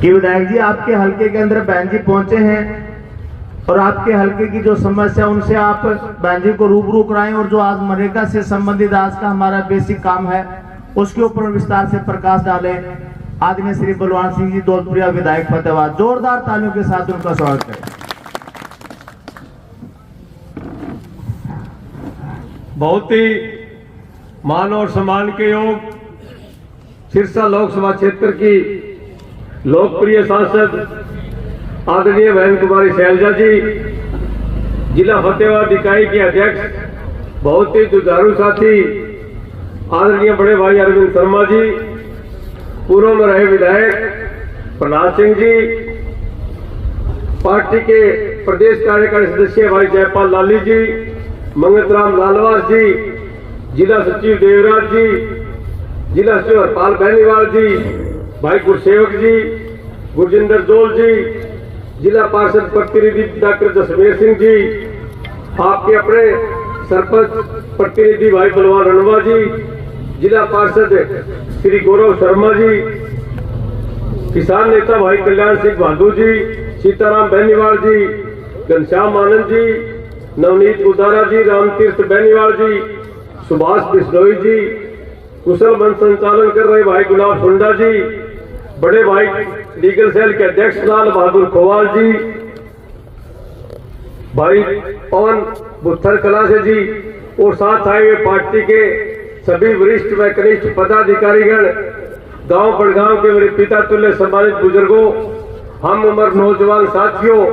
कि विधायक जी आपके हलके के अंदर बहन जी पहुंचे हैं और आपके हलके की जो समस्या उनसे आप बहन जी को रूबरू कराएं और जो आज मनरेगा से संबंधित आज का हमारा बेसिक काम है उसके ऊपर विस्तार से प्रकाश डालें। आदरणीय श्री बलवान सिंह जी दौलतपुरिया विधायक फतेहाबाद, जोरदार तालियों के साथ उनका स्वागत करें। बहुत ही मान और सम्मान के योग सिरसा लोकसभा क्षेत्र की लोकप्रिय सांसद आदरणीय बहन कुमारी शैलजा जी, जिला फतेहाबाद इकाई के अध्यक्ष, बहुत ही जुझारू साथी आदरणीय बड़े भाई अरविंद शर्मा जी, पूर्व में रहे विधायक प्रहलाद सिंह जी, पार्टी के प्रदेश कार्यकारी सदस्य भाई जयपाल लाली जी, मंगतराम लालवास जी, जिला सचिव देवराज जी, जिला सचिव हरपाल बेनीवाल जी, भाई गुरसेवक जी, गुरजिंदर जोल जी, जिला पार्षद प्रतिनिधि डॉक्टर जसमेर सिंह जी, आपके अपने सरपंच प्रतिनिधि भाई बलवान रणवा जी, जिला पार्षद श्री गौरव शर्मा जी, किसान नेता भाई कल्याण सिंह बहादुर जी, सीताराम बेनीवाल जी, घनश्याम आनंद जी, नवनीत उदारा जी, रामतीर्थ बेनीवाल जी, सुभाष बिश्नोई जी, कुशल मंच संचालन कर रहे भाई गुलाब सुंडा जी, बड़े भाई लीगल सेल के अध्यक्ष लाल बहादुर खोवाल जी, भाई पवन बुत्थर कला से जी, और साथ आए हुए पार्टी के सभी वरिष्ठ व कनिष्ठ पदाधिकारीगण, गांव बड़गांव के मेरे पिता तुल्य सम्मानित बुजुर्गों, हम उम्र नौजवान साथियों,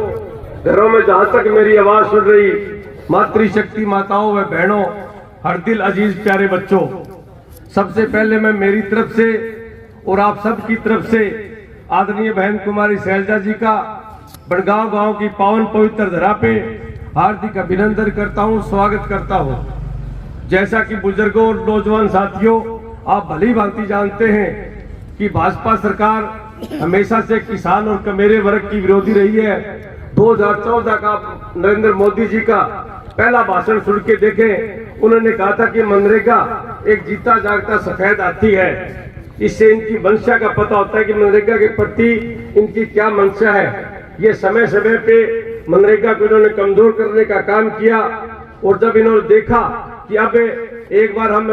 घरों में जहां तक मेरी आवाज सुन रही मातृशक्ति माताओं व बहनों, हर दिल अजीज प्यारे बच्चों, सबसे पहले मैं मेरी तरफ से और आप सब की तरफ से आदरणीय बहन कुमारी शैलजा जी का बड़गांव गांव की पावन पवित्र धरा पे हार्दिक अभिनंदन करता हूं, स्वागत करता हूं। जैसा कि बुजुर्गों और नौजवान साथियों, आप भली भांति जानते हैं कि भाजपा सरकार हमेशा से किसान और कमेरे वर्ग की विरोधी रही है। 2014 का नरेंद्र मोदी जी का पहला भाषण सुन के देखें, उन्होंने कहा था कि मनरेगा एक जीता जागता सफेद हाथी है। इससे इनकी मंशा का पता होता है कि मनरेगा के प्रति इनकी क्या मंशा है। ये समय समय पे मनरेगा को इन्होंने कमजोर करने का काम किया और जब इन्होंने देखा कि अब एक बार हम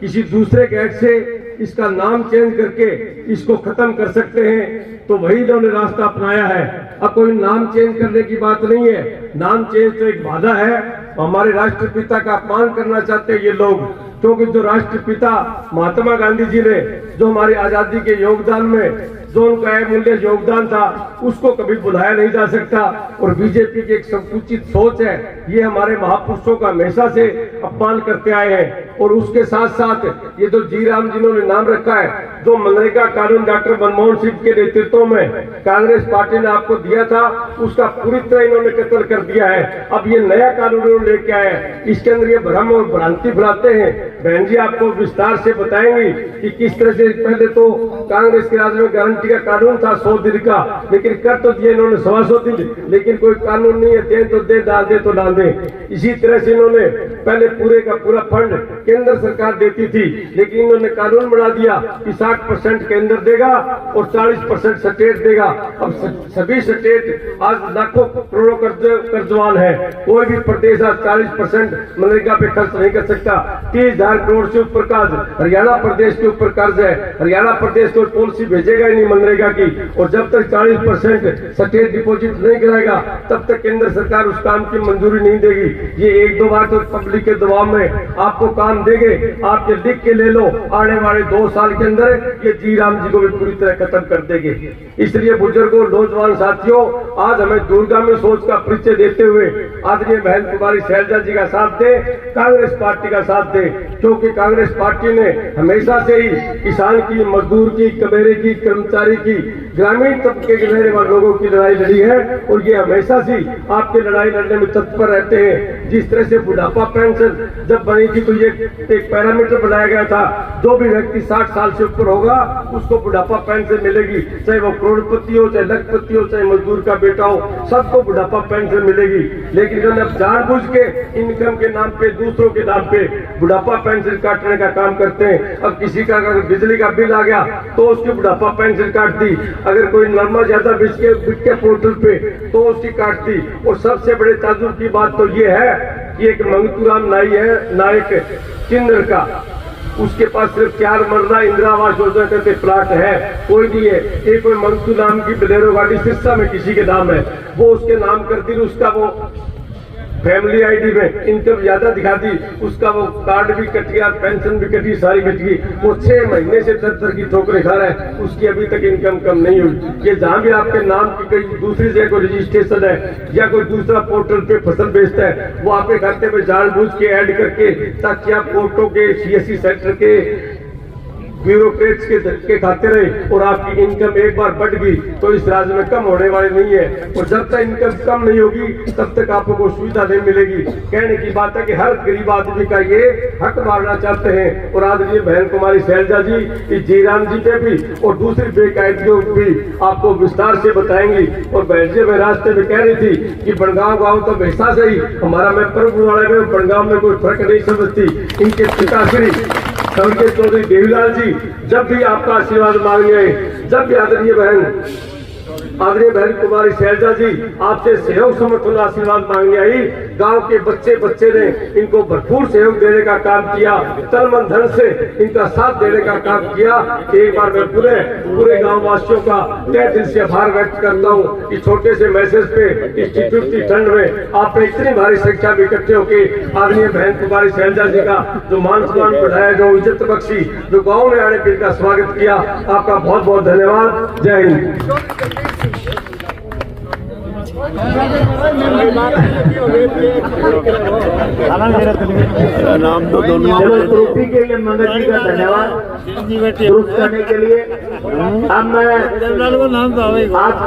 किसी दूसरे गेट से इसका नाम चेंज करके इसको खत्म कर सकते हैं, तो वही इन्होंने रास्ता अपनाया है। अब कोई नाम चेंज करने की बात नहीं है, नाम चेंज तो एक बाधा है। हमारे राष्ट्रपिता का अपमान करना चाहते हैं ये लोग, क्योंकि जो राष्ट्रपिता महात्मा गांधी जी ने जो हमारी आजादी के योगदान में जो उनका अमूल्य योगदान था उसको कभी भुलाया नहीं जा सकता। और बीजेपी की एक संकुचित सोच है, ये हमारे महापुरुषों का हमेशा से अपमान करते आए हैं। और उसके साथ साथ ये जो जी राम जिन्होंने नाम रखा है, जो मनरेगा कानून डॉक्टर मनमोहन सिंह के नेतृत्व में कांग्रेस पार्टी ने आपको दिया था, उसका पूरी तरह इन्होंने कत्ल कर दिया है। अब ये नया कानून इन्होंने लेके आए हैं, इसके अंदर ये भ्रम और भ्रांति फैलाते हैं। बहन जी आपको विस्तार से बताएंगी कि किस तरह से पहले तो कांग्रेस के राज में गारंटी का कानून था 100 दिन का, लेकिन कर तो दिए इन्होंने 125 दिन, लेकिन कोई कानून नहीं है, दे तो दे, डाल दे तो डाल दे। इसी तरह से इन्होंने पहले पूरे का पूरा फंड केंद्र सरकार देती थी, लेकिन इन्होंने कानून बना दिया कि 60% केंद्र देगा और 40% स्टेट देगा। अब सभी स्टेट आज लाखों करोड़ों कर्जवान है, कोई भी प्रदेश आज 40% मनरेगा पे खर्च नहीं कर सकता। 30,000 करोड़ से ऊपर का हरियाणा प्रदेश के ऊपर कर्ज है। हरियाणा प्रदेश को पॉलिसी भेजेगा ही नहीं मनरेगा की, और जब तक 40% स्टेट डिपॉजिट नहीं कराएगा तब तक केंद्र सरकार उस काम की मंजूरी नहीं देगी। ये 1-2 बार तो पब्लिक के दबाव में आपको काम देंगे, आप ये लिख के ले लो, आने वाले 2 साल के अंदर ये जी राम जी को भी पूरी तरह खत्म कर देंगे। इसलिए बुजुर्गों, नौजवान साथियों, आज हमें दूरगामी सोच का परिचय देते हुए आदरणीय बहन कुमारी शैलजा जी का साथ दे, कांग्रेस पार्टी का साथ दे, क्योंकि कांग्रेस पार्टी ने हमेशा से ही किसान की, मजदूर की, कमेरे की, कर्मचारी की, ग्रामीण तबके के रहने वाले लोगों की लड़ाई लड़ी है और ये हमेशा से आपकी लड़ाई लड़ने में तत्पर रहते हैं। जिस तरह से बुढ़ापा पेंशन जब बनी थी तो ये एक पैरामीटर बनाया गया था, जो भी व्यक्ति 60 साल से ऊपर होगा उसको बुढ़ापा पेंशन मिलेगी, चाहे वो करोड़पति हो, चाहे लखपति हो, चाहे मजदूर का बेटा हो, सबको बुढ़ापा पेंशन मिलेगी। लेकिन इन्होंने अब जानबूझ के इनकम के नाम पे, दूसरों के नाम पे बुढ़ापा पेंशन काटने का काम करते हैं। अब किसी का अगर बिजली का बिल आ गया तो उसकी बुढ़ापा पेंशन काट दी, अगर कोई नरमा ज्यादा बिक के पोर्टल पे तो उसकी काट दी। और सबसे बड़े ताजुब की बात तो ये है कि एक मंगतूराम नायक किन्नर का, उसके पास सिर्फ 4 मरला इंदिरा आवास योजना करके प्लाट है, कोई नहीं है। एक कोई मंगतू नाम की बलेरो गाड़ी सिरसा में किसी के नाम है, वो उसके नाम कर दी, उसका वो फैमिली आईडी में इनकम ज्यादा दिखा दी, उसका वो कार्ड भी कट गया, पेंशन भी कटी, सारी कट गई। वो 6 महीने से दर की ठोकरें खा रहा है, उसकी अभी तक इनकम कम नहीं हुई। ये जहां भी आपके नाम की कहीं दूसरी जगह कोई रजिस्ट्रेशन है या कोई दूसरा पोर्टल पे फसल बेचता है, वो आपके खाते में जानबूझ के ऐड करके, ताकि आप कोर्टों के सीएससी सेंटर के ब्यूरोक्रेट्स के खाते रहे और आपकी इनकम एक बार बढ़ गई तो इस राज्य में कम होने वाली नहीं है। और जब तक इनकम कम नहीं होगी तब तक आपको कोई सुविधा नहीं मिलेगी। कहने की बात है कि हर गरीब आदमी का ये हक मारना चाहते हैं। और आज ये बहन कुमारी शैलजा जी इस जीराम जी पे भी और दूसरी बेकायदगियों भी आपको विस्तार से बताएंगी। और बहन जी मैं रास्ते में कह रही थी कि बड़गांव गाँव तो वैसा से ही हमारा, मैं पर्व वाले में बड़गांव में कोई फर्क नहीं समझती। इनके पिता श्री स्वर्गीय चौधरी देवीलाल जी जब भी आपका आशीर्वाद मांगने आए, जब भी आदरणीय बहन कुमारी शैलजा जी आपसे सहयोग समर्थन आशीर्वाद मांगने आई, गांव के बच्चे ने इनको भरपूर सहयोग देने का काम किया, तन मन धन से इनका साथ देने का काम किया। एक बार मैं पूरे गांव वासियों का तहे दिल से आभार व्यक्त करता हूँ। इस छोटे से मैसेज पे इस टिटुटी ठंड में आपने इतनी भारी संख्या में इकट्ठे होकर आदरणीय बहन कुमारी शैलजा जी का जो मान सम्मान बढ़ाया, जो इज्जत बख्शी, जो गाँव में आने पर इनका स्वागत किया, आपका बहुत बहुत धन्यवाद। जय हिंद। नाम तो दोनों चलो ट्रॉफी के लिए मंगल जी का धन्यवाद दुरुस्त करने के लिए। अब मैं नाम तो आपकी